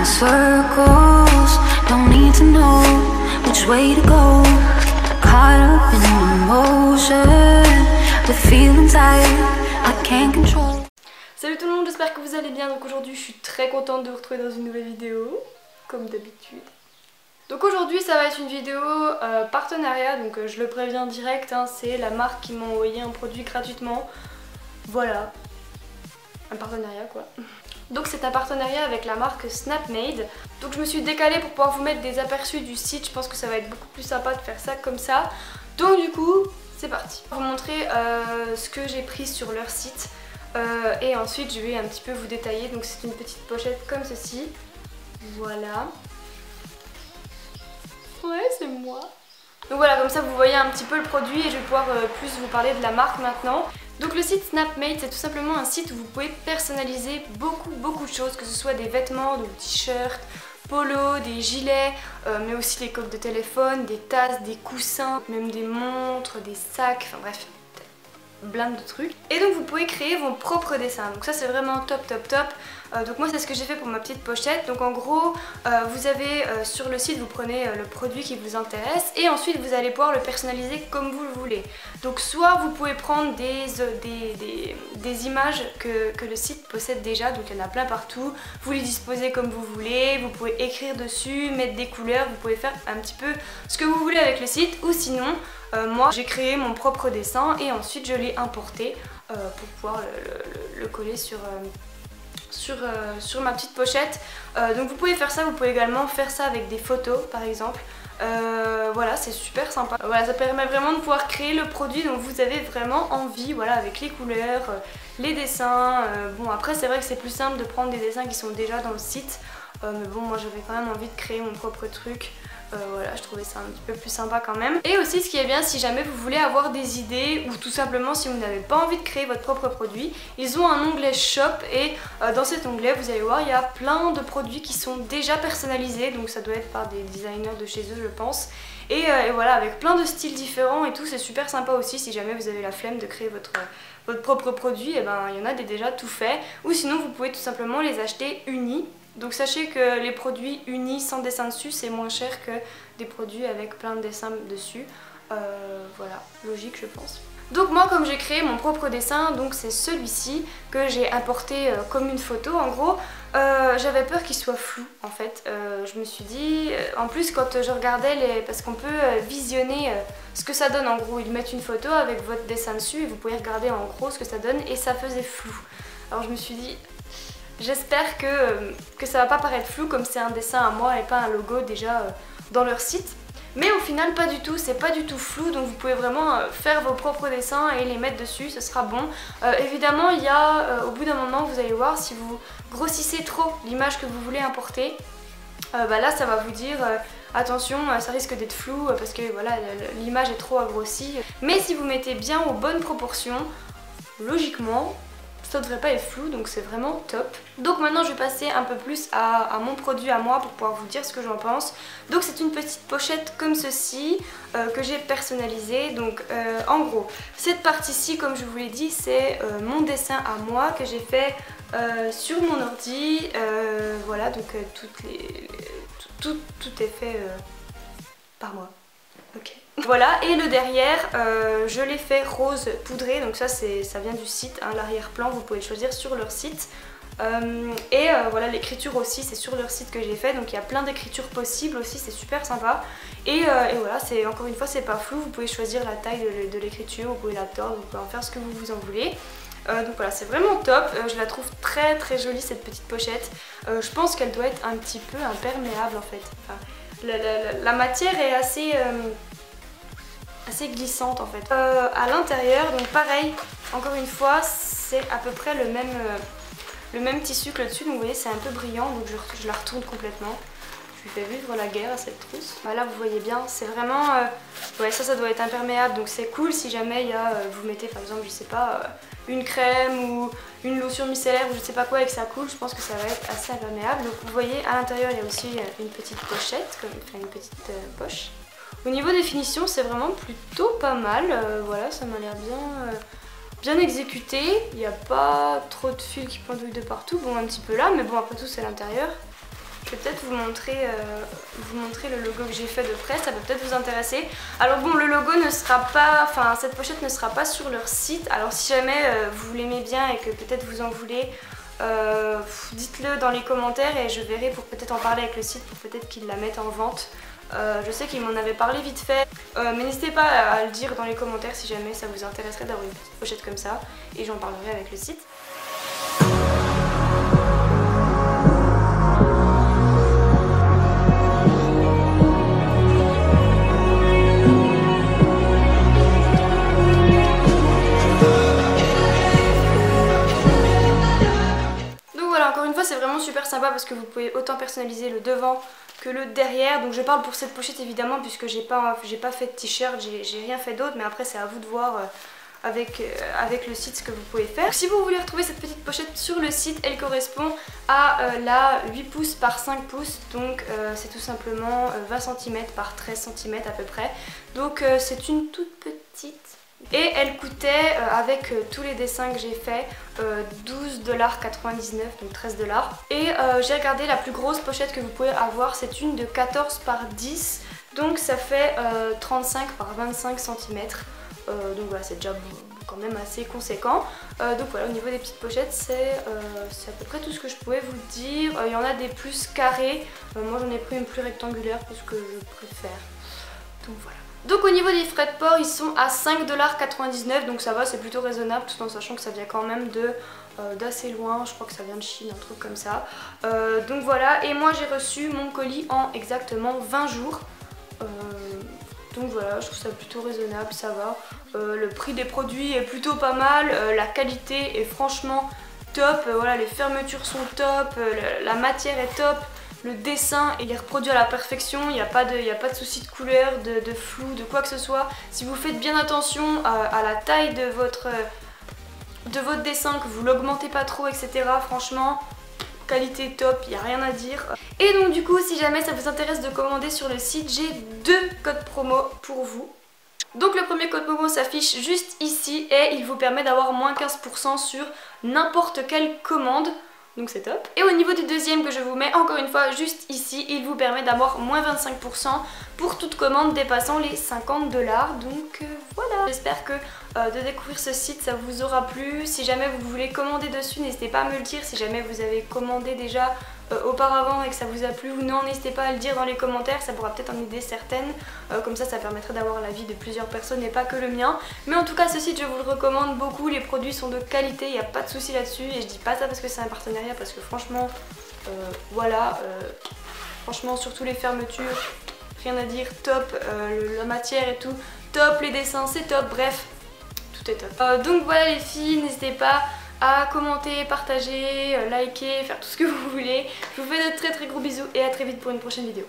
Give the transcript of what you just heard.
Salut tout le monde, j'espère que vous allez bien. Donc aujourd'hui je suis très contente de vous retrouver dans une nouvelle vidéo, comme d'habitude. Donc aujourd'hui ça va être une vidéo partenariat, donc je le préviens direct, hein, c'est la marque qui m'a envoyé un produit gratuitement. Voilà, un partenariat quoi. Donc c'est un partenariat avec la marque Snapmade. Donc je me suis décalée pour pouvoir vous mettre des aperçus du site, je pense que ça va être beaucoup plus sympa de faire ça comme ça. Donc du coup c'est parti. Je vais vous montrer ce que j'ai pris sur leur site. Et ensuite je vais un petit peu vous détailler. Donc c'est une petite pochette comme ceci. Voilà. Ouais, c'est moi. Donc voilà, comme ça vous voyez un petit peu le produit et je vais pouvoir plus vous parler de la marque maintenant. Donc le site Snapmade, c'est tout simplement un site où vous pouvez personnaliser beaucoup de choses, que ce soit des vêtements, des t-shirts, polos, des gilets, mais aussi des coques de téléphone, des tasses, des coussins, même des montres, des sacs, enfin bref, blinde de trucs. Et donc vous pouvez créer vos propres dessins, donc ça c'est vraiment top. Donc moi c'est ce que j'ai fait pour ma petite pochette. Donc en gros vous avez sur le site, vous prenez le produit qui vous intéresse et ensuite vous allez pouvoir le personnaliser comme vous le voulez. Donc soit vous pouvez prendre des images que le site possède déjà, donc il y en a plein partout, vous les disposez comme vous voulez, vous pouvez écrire dessus, mettre des couleurs, vous pouvez faire un petit peu ce que vous voulez avec le site. Ou sinon moi j'ai créé mon propre dessin et ensuite je l'ai importé pour pouvoir le coller sur ma petite pochette. Donc vous pouvez faire ça, vous pouvez également faire ça avec des photos par exemple. Voilà, c'est super sympa. Voilà, ça permet vraiment de pouvoir créer le produit dont vous avez vraiment envie, voilà, avec les couleurs, les dessins. Bon après c'est vrai que c'est plus simple de prendre des dessins qui sont déjà dans le site. Mais bon, moi j'avais quand même envie de créer mon propre truc. Voilà, je trouvais ça un petit peu plus sympa quand même. Et aussi ce qui est bien, si jamais vous voulez avoir des idées ou tout simplement si vous n'avez pas envie de créer votre propre produit, ils ont un onglet shop et dans cet onglet vous allez voir il y a plein de produits qui sont déjà personnalisés, donc ça doit être par des designers de chez eux je pense. Et voilà, avec plein de styles différents et tout, c'est super sympa aussi si jamais vous avez la flemme de créer votre propre produit, et ben il y en a des déjà tout faits. Ou sinon vous pouvez tout simplement les acheter unis. Donc sachez que les produits unis sans dessin dessus c'est moins cher que des produits avec plein de dessins dessus. Voilà, logique je pense. Donc moi comme j'ai créé mon propre dessin, donc c'est celui-ci que j'ai importé comme une photo en gros. J'avais peur qu'il soit flou en fait. Je me suis dit, en plus quand je regardais parce qu'on peut visionner ce que ça donne en gros. Ils mettent une photo avec votre dessin dessus et vous pouvez regarder en gros ce que ça donne et ça faisait flou. Alors je me suis dit, j'espère que ça va pas paraître flou comme c'est un dessin à moi et pas un logo déjà dans leur site. Mais au final pas du tout, c'est pas du tout flou, donc vous pouvez vraiment faire vos propres dessins et les mettre dessus, ce sera bon. Évidemment il y a, au bout d'un moment vous allez voir, si vous grossissez trop l'image que vous voulez importer, bah là ça va vous dire attention, ça risque d'être flou parce que voilà l'image est trop agrossie. Mais si vous mettez bien aux bonnes proportions, logiquement ça devrait pas être flou, donc c'est vraiment top. Donc maintenant je vais passer un peu plus à mon produit à moi pour pouvoir vous dire ce que j'en pense. Donc c'est une petite pochette comme ceci que j'ai personnalisée. Donc en gros cette partie-ci, comme je vous l'ai dit, c'est mon dessin à moi que j'ai fait sur mon ordi. Voilà, donc tout est fait par moi. Ok. Voilà, et le derrière, je l'ai fait rose poudré, donc ça vient du site, hein, l'arrière-plan vous pouvez le choisir sur leur site. Voilà, l'écriture aussi c'est sur leur site que j'ai fait, donc il y a plein d'écritures possibles aussi, c'est super sympa. Et voilà, encore une fois c'est pas flou, vous pouvez choisir la taille de l'écriture, vous pouvez la tordre, vous pouvez en faire ce que vous en voulez. Donc voilà, c'est vraiment top, je la trouve très jolie cette petite pochette. Je pense qu'elle doit être un petit peu imperméable en fait. Enfin, la matière est assez glissante en fait. À l'intérieur, donc pareil, encore une fois, c'est à peu près le même tissu que le dessus, donc vous voyez c'est un peu brillant, donc je la retourne complètement. Je lui fais vivre la guerre à cette trousse. Voilà, vous voyez bien, c'est vraiment... ouais, ça doit être imperméable, donc c'est cool si jamais il y a, vous mettez par exemple, je sais pas, une crème ou une lotion micellaire ou je sais pas quoi et que ça coule, je pense que ça va être assez imperméable. Donc vous voyez, à l'intérieur il y a aussi une petite pochette, enfin une petite poche. Au niveau des finitions, c'est vraiment plutôt pas mal. Voilà, ça m'a l'air bien exécuté. Il n'y a pas trop de fils qui pendouillent de partout. Bon, un petit peu là, mais bon, après tout, c'est l'intérieur. Je vais peut-être vous montrer le logo que j'ai fait de près, ça peut peut-être vous intéresser. Alors bon, le logo ne sera pas, enfin cette pochette ne sera pas sur leur site. Alors si jamais vous l'aimez bien et que peut-être vous en voulez, dites-le dans les commentaires et je verrai pour peut-être en parler avec le site pour peut-être qu'ils la mettent en vente. Je sais qu'ils m'en avaient parlé vite fait, mais n'hésitez pas à le dire dans les commentaires si jamais ça vous intéresserait d'avoir une petite pochette comme ça et j'en parlerai avec le site. C'est vraiment super sympa parce que vous pouvez autant personnaliser le devant que le derrière. Donc je parle pour cette pochette évidemment puisque j'ai pas fait de t-shirt, j'ai rien fait d'autre, mais après c'est à vous de voir avec le site ce que vous pouvez faire. Donc, si vous voulez retrouver cette petite pochette sur le site, elle correspond à la 8 pouces par 5 pouces, donc c'est tout simplement 20 cm par 13 cm à peu près. Donc c'est une toute petite. Et elle coûtait, avec tous les dessins que j'ai fait, 12,99$, donc 13$. Et j'ai regardé la plus grosse pochette que vous pouvez avoir, c'est une de 14 par 10, donc ça fait 35 par 25 cm. Donc voilà, c'est déjà quand même assez conséquent. Donc voilà, au niveau des petites pochettes, c'est à peu près tout ce que je pouvais vous dire. Il y en a des plus carrés, moi j'en ai pris une plus rectangulaire parce que je préfère. Donc voilà. Donc au niveau des frais de port, ils sont à 5,99$, donc ça va, c'est plutôt raisonnable tout en sachant que ça vient quand même d'assez loin, je crois que ça vient de Chine, un truc comme ça. Donc voilà, et moi j'ai reçu mon colis en exactement 20 jours. Donc voilà, je trouve ça plutôt raisonnable, ça va. Le prix des produits est plutôt pas mal, la qualité est franchement top, voilà, les fermetures sont top, la matière est top. Le dessin il est reproduit à la perfection, il n'y a pas de souci de couleur, de flou, de quoi que ce soit. Si vous faites bien attention à la taille de votre dessin, que vous l'augmentez pas trop, etc. Franchement, qualité top, il n'y a rien à dire. Et donc du coup, si jamais ça vous intéresse de commander sur le site, j'ai 2 codes promo pour vous. Donc le premier code promo s'affiche juste ici et il vous permet d'avoir moins 15% sur n'importe quelle commande. Donc c'est top. Et au niveau du deuxième que je vous mets encore une fois juste ici, il vous permet d'avoir moins 25% pour toute commande dépassant les 50$. Donc voilà. J'espère que de découvrir ce site ça vous aura plu. Si jamais vous voulez commander dessus, n'hésitez pas à me le dire. Si jamais vous avez commandé déjà auparavant et que ça vous a plu ou non, n'hésitez pas à le dire dans les commentaires, ça pourra peut-être en aider certaines, comme ça permettrait d'avoir l'avis de plusieurs personnes et pas que le mien. Mais en tout cas ce site je vous le recommande beaucoup, les produits sont de qualité, il n'y a pas de souci là-dessus et je dis pas ça parce que c'est un partenariat, parce que franchement voilà, franchement surtout les fermetures, rien à dire, top, la matière et tout, top, les dessins c'est top, bref, tout est top. Donc voilà les filles, n'hésitez pas à commenter, partager, liker, faire tout ce que vous voulez. Je vous fais de très gros bisous et à très vite pour une prochaine vidéo.